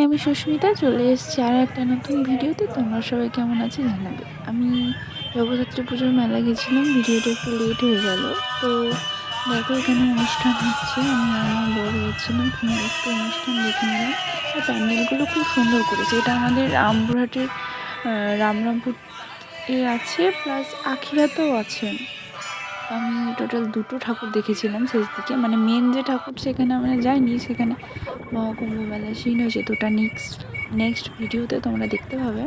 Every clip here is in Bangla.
আমি সুস্মিতা চলে এসেছি আর একটা নতুন ভিডিওতে। তোমরা সবাই কেমন আছে জানাবে। আমি জগদ্ধাত্রী পুজোর মেলা গেছিলাম, ভিডিওটা একটু লেট হয়ে গেল। তো দেখো এখানে অনুষ্ঠান হচ্ছে, আমি আর আমার বর গেছিলাম, একটু অনুষ্ঠান দেখে নিলাম। আর প্যান্ডেলগুলো খুব সুন্দর করেছে। এটা আমাদের রামপুরহাটের রামরামপুর আছে, প্লাস আখিরাতেও আছে। আমি টোটাল দুটো ঠাকুর দেখেছিলাম শেষ দিকে, মানে মেন যে ঠাকুর সেখানে আমরা যাইনি, সেখানে মহাকুম্ভ মেলা সিন হয়েছে। তো ওটা নেক্সট ভিডিওতে তোমরা দেখতে পাবে।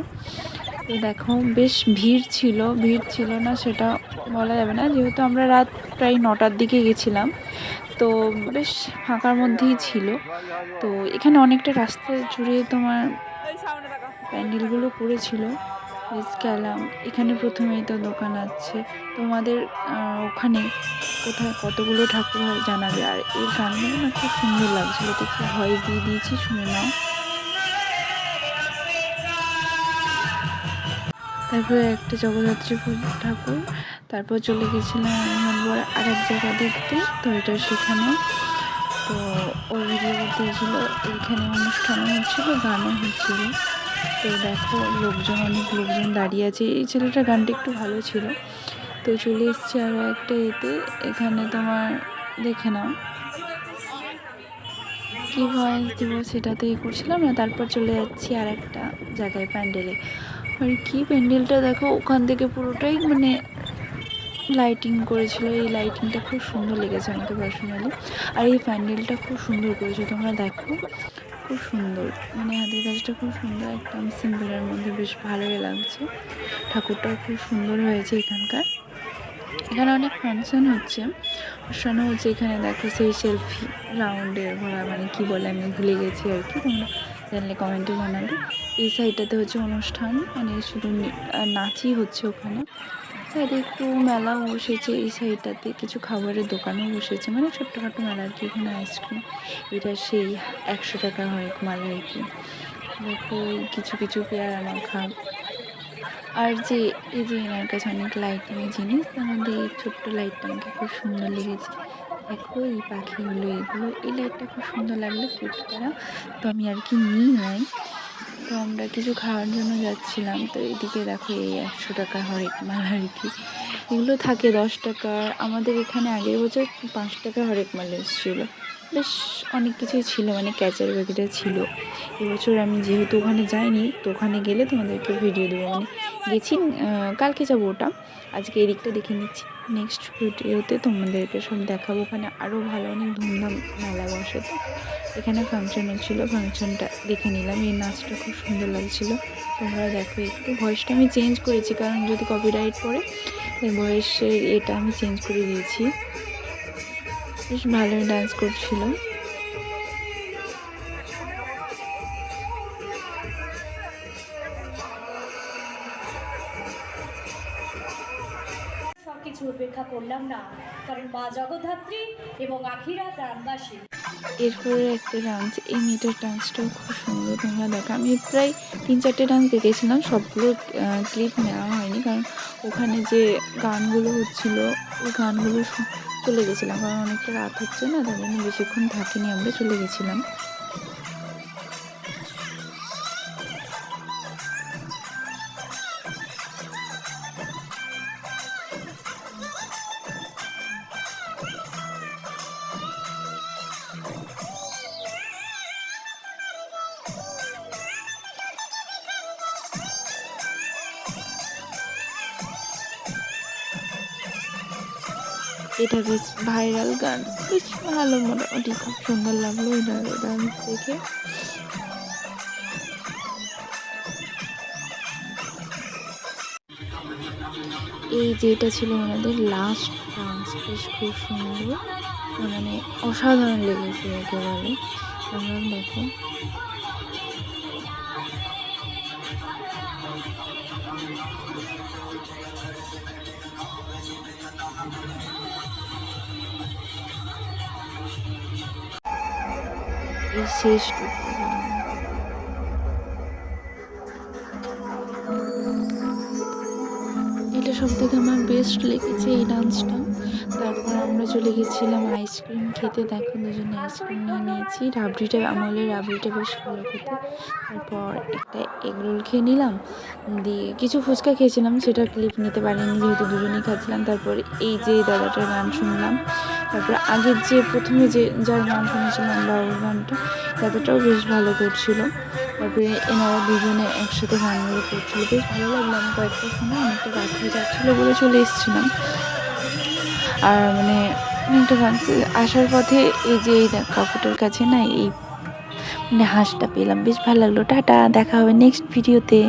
তো দেখো বেশ ভিড় ছিল না সেটা বলা যাবে না, যেহেতু আমরা রাত প্রায় 9টার দিকে গেছিলাম, তো বেশ ফাঁকার মধ্যেই ছিল। তো এখানে অনেকটা রাস্তা জুড়ে তোমার প্যান্ডেলগুলো করেছিল। বেশ গেলাম, এখানে প্রথমেই তো দোকান আছে। তোমাদের ওখানে কোথায় কতগুলো ঠাকুর হয় জানাবে। আর এই গানগুলো না খুব সুন্দর লাগছিলো, তো একটু ভয়েস দিয়ে দিয়েছি, শুনে নাও। তারপরে একটা জগদ্ধাত্রী ঠাকুর, তারপর চলে গেছিলাম আমার আর এক জায়গা দেখতে। তো এটা সেখানে তো ওই ভিডিও করতে গেছিল, এইখানে অনুষ্ঠানও হচ্ছিল, গানও হচ্ছিল। তো দেখো অনেক লোকজন দাঁড়িয়ে আছে। এই ছেলেটার গানটা একটু ভালো ছিল। তো চলে এসছি আরও একটা এতে, এখানে তোমার দেখে নাও কী ভয়েস দিব সেটাতে করছিলাম না। তারপর চলে যাচ্ছি আর একটা জায়গায় প্যান্ডেলে। আর কি প্যান্ডেলটা দেখো, ওখান থেকে পুরোটাই মানে লাইটিং করেছিল। এই লাইটিংটা খুব সুন্দর লেগেছে আমাকে পার্সোনালি। আর এই প্যান্ডেলটা খুব সুন্দর করেছে, তোমরা দেখো খুব সুন্দর, মানে হাতের কাজটা খুব সুন্দর, একদম সিম্পলের মধ্যে বেশ ভালোই লাগছে। ঠাকুরটাও খুব সুন্দর হয়েছে। এখানে অনেক ফাংশন হচ্ছে, এখানে দেখো সেই সেলফি রাউন্ডে ঘোরা, মানে কি বলে আমি ভুলে গেছি আর কি, তোমরা জানলে কমেন্টে জানাবে। এই সাইডটাতে হচ্ছে অনুষ্ঠান, মানে শুধু নাচই হচ্ছে ওখানে। সাইডে একটু মেলাও বসেছে, এই সাইডটাতে কিছু খাবারের দোকানও বসেছে, মানে ছোট্টখাটো মেলা আর কি। এখানে আইসক্রিম, এটা সেই 100 টাকা হরেক মাল আর কি। দেখো কিছু কিছু পেয়ারা মাখা। আর যে এই যে এনার কাছে অনেক লাইটিংয়ের জিনিস, তার মধ্যে এই ছোট্ট লাইটটা আমাকে খুব সুন্দর লেগেছে। দেখো এই পাখিগুলো, এই লাইটটা খুব সুন্দর লাগলো, কিউট করা। তো আমি আর কি নিই নাই। তো আমরা কিছু খাওয়ার জন্য যাচ্ছিলাম। তো এদিকে দেখো এই 100 টাকা হরেক মাল আর কি, এগুলো থাকে 10 টাকার। আমাদের এখানে আগের বছর 5 টাকা হরেক মাল এসেছিলো। বেশ অনেক কিছুই ছিল, মানে ক্যাচার প্যাকেটে ছিল। এবছর আমি যেহেতু ওখানে যাইনি, তো ওখানে গেলে তোমাদেরকে ভিডিও দেবো। মানে গেছি কালকে যাবো, ওটা আজকে এদিকটা দেখে নিচ্ছি। নেক্সট ভিডিওতে তোমাদেরকে সব দেখাবো। ওখানে আরও ভালো অনেক ধুমধাম মেলা বসে। তো এখানে ফাংশন হচ্ছিলো, ফাংশনটা দেখে নিলাম। এই নাচটা খুব সুন্দর লাগছিলো, তোমরা দেখো। একটু ভয়েসটা আমি চেঞ্জ করেছি, কারণ যদি কপিরাইট পড়ে, তাই ভয়েসের এটা আমি চেঞ্জ করে দিয়েছি। বেশ ভালোই ডান্স করছিল। সবকিছু উপেক্ষা করলাম না, কারণ মা জগদ্ধাত্রী এবং আখিরা গ্রামবাসী। এরপরে একটা ডান্স, এই মেয়েটার ডান্সটাও খুব সুন্দর, তোমরা দেখো। আমি প্রায় 3-4টে ডান্স দেখেছিলাম, সবগুলো ক্লিপ নেওয়া হয়নি, কারণ ওখানে যে গানগুলো হচ্ছিল ওই গানগুলো চলে গেছিলাম, কারণ অনেকটা রাত হচ্ছে না, তার জন্য বেশিক্ষণ থাকিনি, আমরা চলে গেছিলাম। এটা বেশ ভাইরাল গান, বেশ ভালো, মোটামুটি খুব সুন্দর লাগলো এটা ডান্স দেখে। এই যেটা ছিল ওনাদের লাস্ট ডান্স, বেশ খুব সুন্দর, মানে অসাধারণ লেগেছে একেবারে। তোমরা দেখো এই শেষটুকু, এটা সব থেকে আমার বেস্ট লেগেছে এই ডান্সটা। তারপর আমরা আমরা চলে গেছিলাম আইসক্রিম খেতে। দেখো দুজনে আইসক্রিম নিয়ে নিয়েছি। রাবড়িটা আমলের রাবড়িটা বেশ ভালো খেতে। তারপর একটা এগরোল খেয়ে নিলাম, দিয়ে কিছু ফুচকা খেয়েছিলাম, সেটা ক্লিপ নিতে পারিনি যেহেতু দুজনেই খাচ্ছিলাম। তারপর এই যে দাদাটার গান শুনলাম। তারপর আগের যে প্রথমে যে যার গান শুনেছিলাম বাউল গানটা, দাদাটাও বেশ ভালো করছিল। তারপরে এনারা দুজনে একসাথে গানগুলো করছিল, বেশ ভালো লাগলো। আমি কয়েকটা শুনে অনেকটা রাত হয়ে যাচ্ছিলো বলে চলে এসেছিলাম। আর মানে অনেকটা গান আসার পথে এই যে এই কাকুটার কাছে না এই মানে হাঁসটা পেলাম, বেশ ভালো লাগলো। টাটা, দেখা হবে নেক্সট ভিডিওতে।